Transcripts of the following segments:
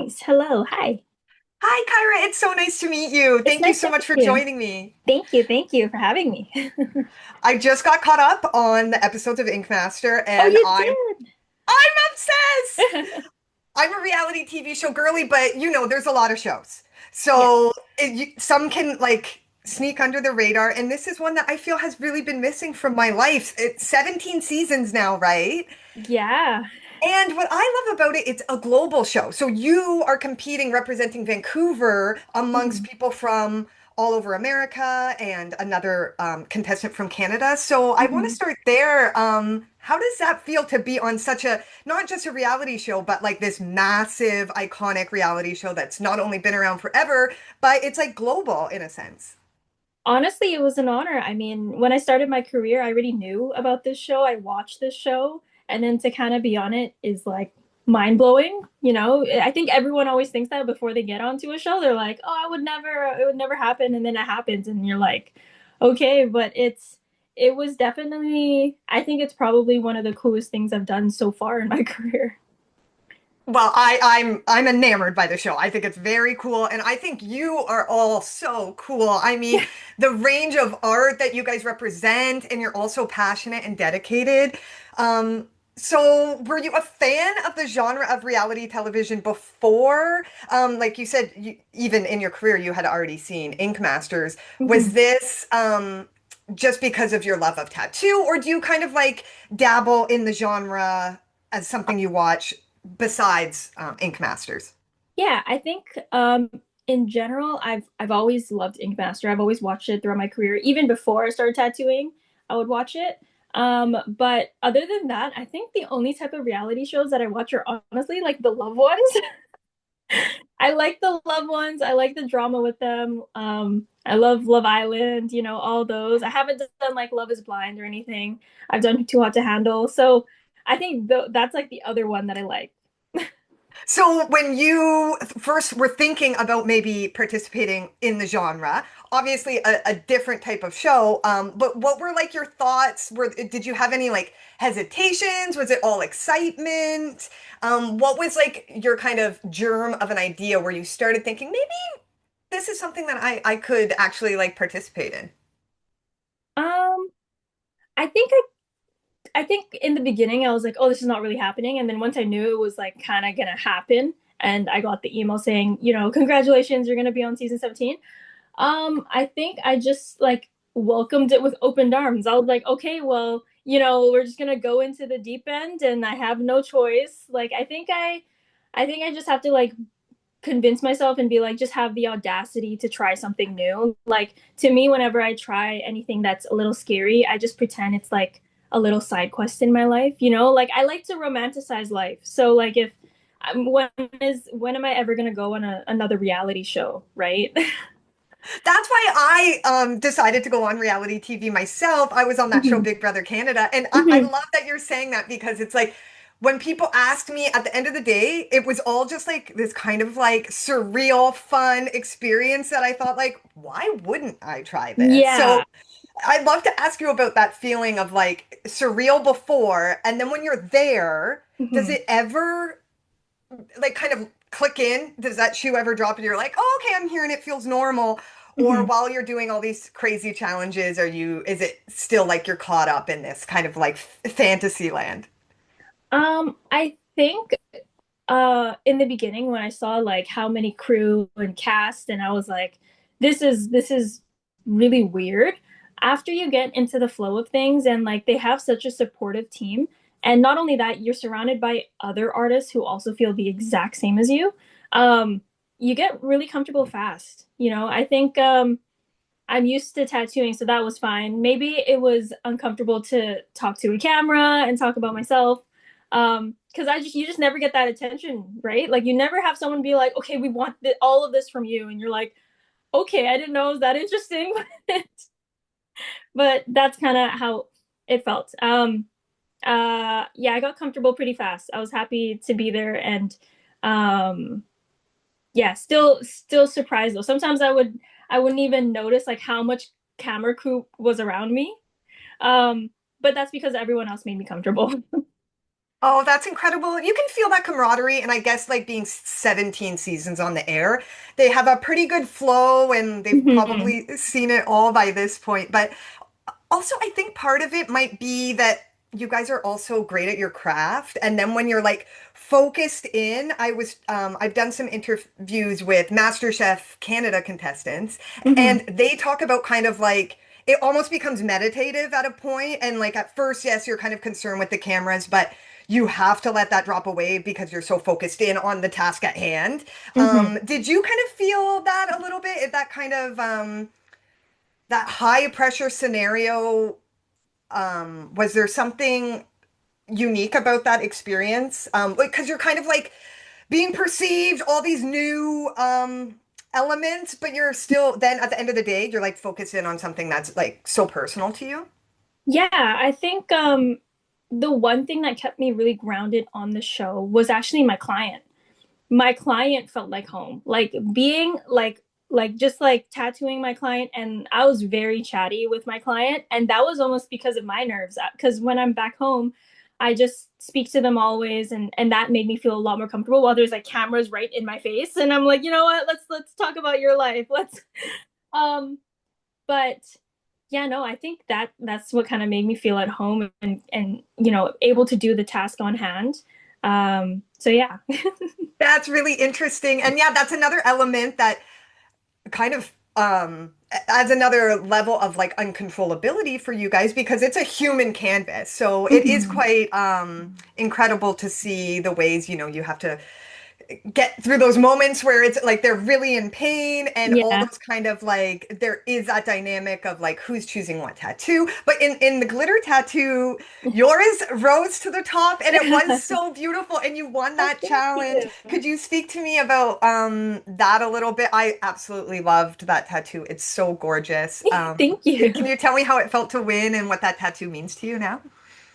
Nice. Hello. Hi. Hi, Kyra. It's so nice to meet you. It's Thank you nice so to much meet for you. joining me. Thank you. Thank you for having me. I just got caught up on the episodes of Ink Master, Oh, and you I'm obsessed. did. I'm a reality TV show girly, but there's a lot of shows. Yeah. So some can like sneak under the radar, and this is one that I feel has really been missing from my life. It's 17 seasons now, right? Yeah. And what I love about it, it's a global show. So you are competing, representing Vancouver amongst Mhm. people from all over America and another contestant from Canada. So I want to Mhm. start there. How does that feel to be on such a, not just a reality show, but like this massive, iconic reality show that's not only been around forever, but it's like global in a sense? Honestly, it was an honor. I mean, when I started my career, I already knew about this show. I watched this show, and then to kind of be on it is like mind blowing. I think everyone always thinks that before they get onto a show. They're like, "Oh, it would never happen," and then it happens, and you're like, "Okay," but it was definitely. I think it's probably one of the coolest things I've done so far in my career. Well, I'm enamored by the show. I think it's very cool, and I think you are all so cool. I mean, the range of art that you guys represent, and you're also passionate and dedicated. So were you a fan of the genre of reality television before? Like you said, even in your career, you had already seen Ink Masters. Was Mhm. this just because of your love of tattoo, or do you kind of like dabble in the genre as something you watch besides Ink Masters? Yeah, I think in general, I've always loved Ink Master. I've always watched it throughout my career. Even before I started tattooing, I would watch it. But other than that, I think the only type of reality shows that I watch are honestly like the love ones. I like the love ones. I like the drama with them. I love Love Island, all those. I haven't done like Love is Blind or anything. I've done Too Hot to Handle. So I think that's like the other one that I like. So when you first were thinking about maybe participating in the genre, obviously a different type of show, but what were like your thoughts? Did you have any like hesitations? Was it all excitement? What was like your kind of germ of an idea where you started thinking maybe this is something that I could actually like participate in? Um, I think I think in the beginning I was like, oh, this is not really happening. And then once I knew it was like kind of gonna happen, and I got the email saying, congratulations, you're gonna be on season 17. I think I just like welcomed it with open arms. I was like, okay, well, we're just gonna go into the deep end and I have no choice. Like I think I just have to like convince myself and be like just have the audacity to try something new. Like to me whenever I try anything that's a little scary, I just pretend it's like a little side quest in my life, like I like to romanticize life. So like if when am I ever going to go on another reality show, right? That's why I decided to go on reality TV myself. I was on that show Mhm. Big Brother Canada, and I Mhm. love that you're saying that because it's like when people asked me at the end of the day, it was all just like this kind of like surreal, fun experience that I thought like, why wouldn't I try this? Yeah. So I'd love to ask you about that feeling of like surreal before, and then when you're there, does Mhm. it ever like kind of click in? Does that shoe ever drop and you're like, oh, okay, I'm here and it feels normal? Or Mhm. while you're doing all these crazy challenges, is it still like you're caught up in this kind of like fantasy land? I think in the beginning when I saw like how many crew and cast, and I was like, this is really weird. After you get into the flow of things and like they have such a supportive team, and not only that, you're surrounded by other artists who also feel the exact same as you. Um, you get really comfortable fast. I think I'm used to tattooing, so that was fine. Maybe it was uncomfortable to talk to a camera and talk about myself. Because you just never get that attention, right? Like you never have someone be like, okay, we want all of this from you, and you're like, okay, I didn't know it was that interesting, but that's kind of how it felt. Yeah, I got comfortable pretty fast. I was happy to be there, and um, yeah, still surprised though. Sometimes I wouldn't even notice like how much camera crew was around me. Um, but that's because everyone else made me comfortable. Oh, that's incredible. You can feel that camaraderie, and I guess like being 17 seasons on the air, they have a pretty good flow and they've Hmm. probably seen it all by this point. But also, I think part of it might be that you guys are also great at your craft. And then when you're like focused in, I've done some interviews with MasterChef Canada contestants, Hmm. and they talk about kind of like it almost becomes meditative at a point. And like at first, yes, you're kind of concerned with the cameras, but you have to let that drop away because you're so focused in on the task at hand. Hmm. Did you kind of feel that a little bit? That kind of that high pressure scenario, was there something unique about that experience? Like, because you're kind of like being perceived, all these new elements, but you're still then at the end of the day, you're like focused in on something that's like so personal to you. Yeah, I think the one thing that kept me really grounded on the show was actually my client. My client felt like home. Like being like just like tattooing my client, and I was very chatty with my client, and that was almost because of my nerves, because when I'm back home I just speak to them always, and that made me feel a lot more comfortable while there's like cameras right in my face and I'm like, you know what, let's talk about your life. Let's um but yeah, no, I think that's what kind of made me feel at home, and able to do the task on hand. So yeah. That's really interesting. And yeah, that's another element that kind of adds another level of like uncontrollability for you guys because it's a human canvas. So it is Mhm. quite incredible to see the ways, you have to get through those moments where it's like they're really in pain and all Yeah. those kind of like there is that dynamic of like who's choosing what tattoo. But in the glitter tattoo, yours rose to the top and it was so beautiful and you won Oh, that thank challenge. you. Could you speak to me about that a little bit? I absolutely loved that tattoo. It's so gorgeous. Thank Can you. you tell me how it felt to win and what that tattoo means to you now?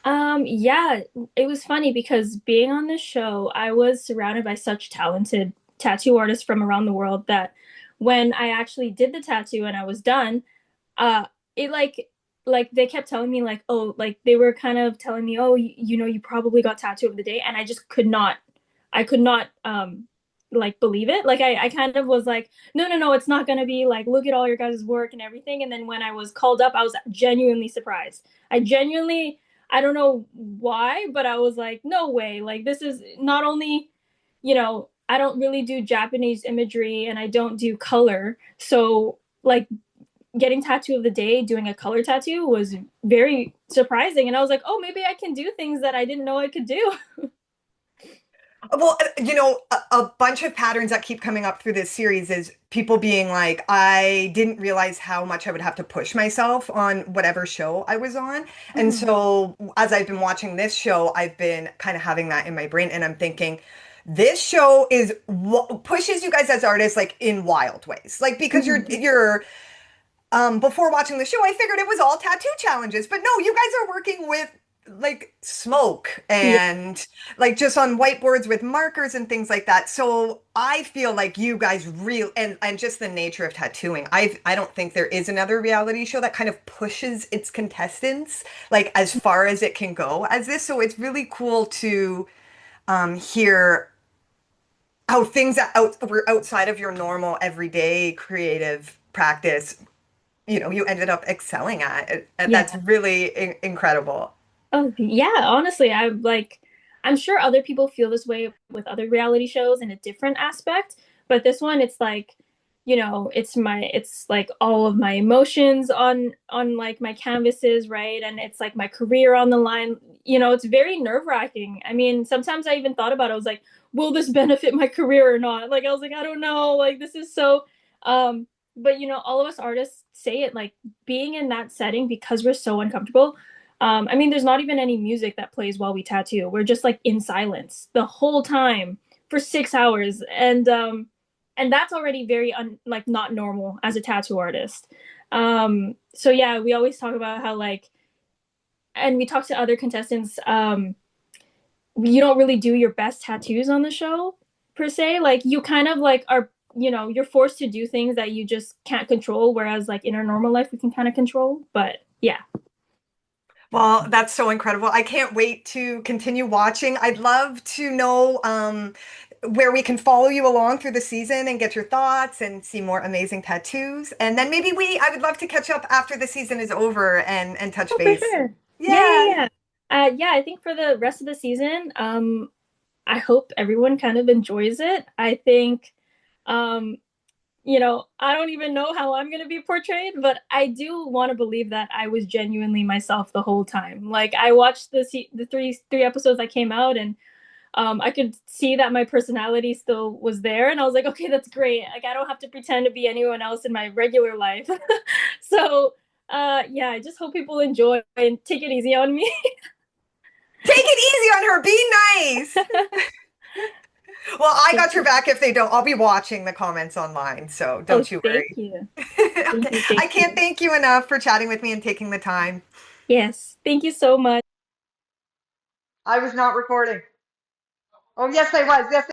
Yeah, it was funny because being on this show, I was surrounded by such talented tattoo artists from around the world that when I actually did the tattoo and I was done, uh, it like they kept telling me like, oh, like they were kind of telling me, oh, you probably got tattoo of the day, and I just I could not like believe it. Like I kind of was like, no, no, no, it's not gonna be like, look at all your guys' work and everything. And then when I was called up, I was genuinely surprised. I genuinely, I don't know why, but I was like, no way. Like this is not only, I don't really do Japanese imagery and I don't do color. So like getting tattoo of the day, doing a color tattoo was very surprising. And I was like, oh, maybe I can do things that I didn't know I could do. Well, a bunch of patterns that keep coming up through this series is people being like, I didn't realize how much I would have to push myself on whatever show I was on. And Mhm. so, as I've been watching this show, I've been kind of having that in my brain, and I'm thinking, this show is pushes you guys as artists like in wild ways, like because Mhm. before watching the show, I figured it was all tattoo challenges, but no, you guys are working with like smoke Yeah. and like just on whiteboards with markers and things like that. So I feel like you guys real and just the nature of tattooing. I don't think there is another reality show that kind of pushes its contestants like as far as it can go as this. So it's really cool to hear how things that were outside of your normal everyday creative practice you ended up excelling at it. And that's Yeah. really incredible. Oh, yeah. Honestly, I'm sure other people feel this way with other reality shows in a different aspect, but this one, it's like, it's like all of my emotions on like my canvases, right? And it's like my career on the line. It's very nerve-wracking. I mean, sometimes I even thought about it. I was like, will this benefit my career or not? Like, I was like, I don't know. Like, this is so, but all of us artists say it, like being in that setting because we're so uncomfortable. I mean, there's not even any music that plays while we tattoo. We're just like in silence the whole time for 6 hours, and that's already very like not normal as a tattoo artist. So yeah, we always talk about how like, and we talk to other contestants. You don't really do your best tattoos on the show per se. Like you kind of like are, you're forced to do things that you just can't control. Whereas like in our normal life, we can kind of control. But yeah. Well, that's so incredible. I can't wait to continue watching. I'd love to know where we can follow you along through the season and get your thoughts and see more amazing tattoos. And then maybe I would love to catch up after the season is over and touch Oh, for base. sure. Yeah, Yeah. yeah, yeah. Yeah, I think for the rest of the season, I hope everyone kind of enjoys it. I think, um, I don't even know how I'm going to be portrayed, but I do want to believe that I was genuinely myself the whole time. Like I watched the three episodes that came out, and I could see that my personality still was there, and I was like, okay, that's great. Like I don't have to pretend to be anyone else in my regular life. So, yeah, I just hope people enjoy and take it easy on me. Take it easy on her. Be nice. Well, I Thank got your you. back if they don't. I'll be watching the comments online, so Oh, don't you thank worry. you. Thank you. I Thank can't you. thank you enough for chatting with me and taking the time. Yes. Thank you so much. I was not recording. Oh, yes, I was. Yes,